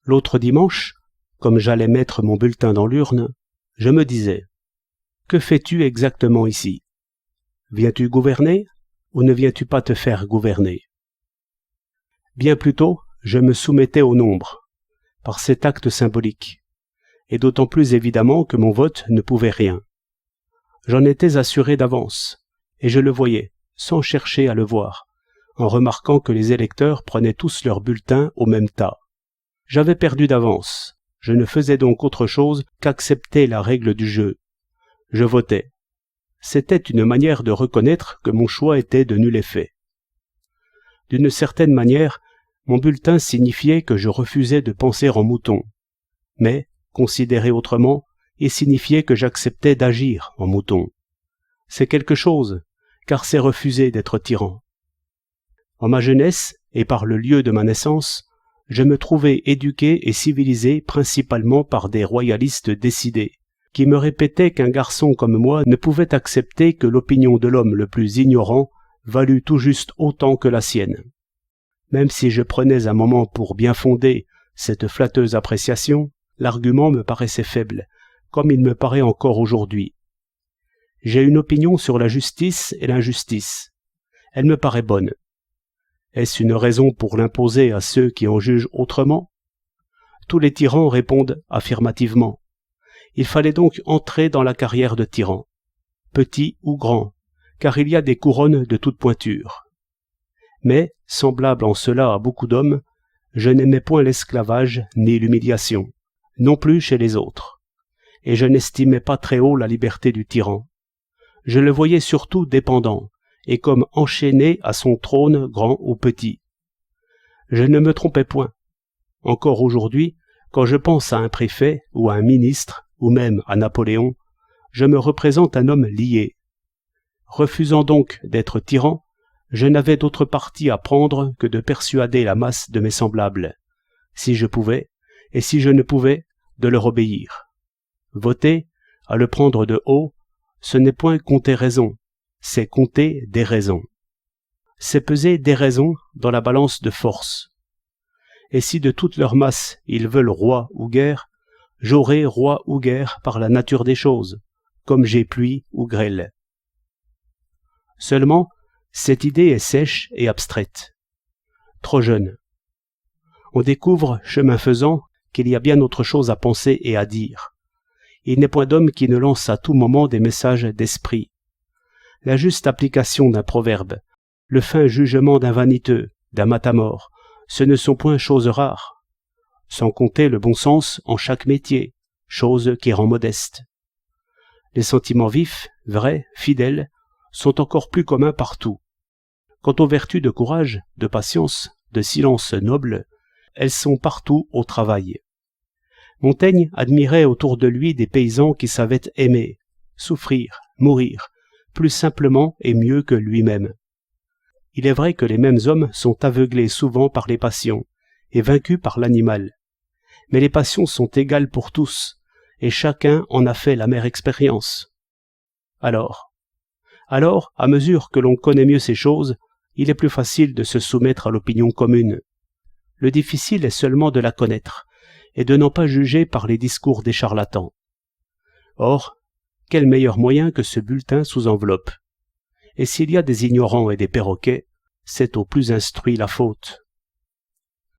L'autre dimanche, comme j'allais mettre mon bulletin dans l'urne, je me disais « Que fais-tu exactement ici? Viens-tu gouverner ou ne viens-tu pas te faire gouverner ?» Bien plutôt, je me soumettais au nombre, par cet acte symbolique, et d'autant plus évidemment que mon vote ne pouvait rien. J'en étais assuré d'avance, et je le voyais, sans chercher à le voir, en remarquant que les électeurs prenaient tous leurs bulletins au même tas. J'avais perdu d'avance, je ne faisais donc autre chose qu'accepter la règle du jeu. Je votais. C'était une manière de reconnaître que mon choix était de nul effet. D'une certaine manière, mon bulletin signifiait que je refusais de penser en mouton, mais, considéré autrement, il signifiait que j'acceptais d'agir en mouton. C'est quelque chose, car c'est refuser d'être tyran. En ma jeunesse, et par le lieu de ma naissance, je me trouvais éduqué et civilisé principalement par des royalistes décidés, qui me répétaient qu'un garçon comme moi ne pouvait accepter que l'opinion de l'homme le plus ignorant valût tout juste autant que la sienne. Même si je prenais un moment pour bien fonder cette flatteuse appréciation, l'argument me paraissait faible, comme il me paraît encore aujourd'hui. J'ai une opinion sur la justice et l'injustice. Elle me paraît bonne. Est-ce une raison pour l'imposer à ceux qui en jugent autrement? Tous les tyrans répondent affirmativement. Il fallait donc entrer dans la carrière de tyran, petit ou grand, car il y a des couronnes de toute pointure. Mais, semblable en cela à beaucoup d'hommes, je n'aimais point l'esclavage ni l'humiliation, non plus chez les autres, et je n'estimais pas très haut la liberté du tyran. Je le voyais surtout dépendant, et comme enchaîné à son trône grand ou petit. Je ne me trompais point. Encore aujourd'hui, quand je pense à un préfet ou à un ministre, ou même à Napoléon, je me représente un homme lié. Refusant donc d'être tyran, je n'avais d'autre parti à prendre que de persuader la masse de mes semblables, si je pouvais, et si je ne pouvais, de leur obéir. Voter, à le prendre de haut, ce n'est point compter raison, c'est compter des raisons. C'est peser des raisons dans la balance de force. Et si de toute leur masse ils veulent roi ou guerre, j'aurai roi ou guerre par la nature des choses, comme j'ai pluie ou grêle. Seulement, cette idée est sèche et abstraite. Trop jeune. On découvre, chemin faisant, qu'il y a bien autre chose à penser et à dire. Il n'est point d'homme qui ne lance à tout moment des messages d'esprit. La juste application d'un proverbe, le fin jugement d'un vaniteux, d'un matamore, ce ne sont point choses rares. Sans compter le bon sens en chaque métier, chose qui rend modeste. Les sentiments vifs, vrais, fidèles, sont encore plus communs partout. Quant aux vertus de courage, de patience, de silence noble, elles sont partout au travail. Montaigne admirait autour de lui des paysans qui savaient aimer, souffrir, mourir, plus simplement et mieux que lui-même. Il est vrai que les mêmes hommes sont aveuglés souvent par les passions et vaincus par l'animal. Mais les passions sont égales pour tous, et chacun en a fait l'amère expérience. Alors, à mesure que l'on connaît mieux ces choses, il est plus facile de se soumettre à l'opinion commune. Le difficile est seulement de la connaître, et de n'en pas juger par les discours des charlatans. Or, quel meilleur moyen que ce bulletin sous enveloppe? Et s'il y a des ignorants et des perroquets, c'est aux plus instruits la faute.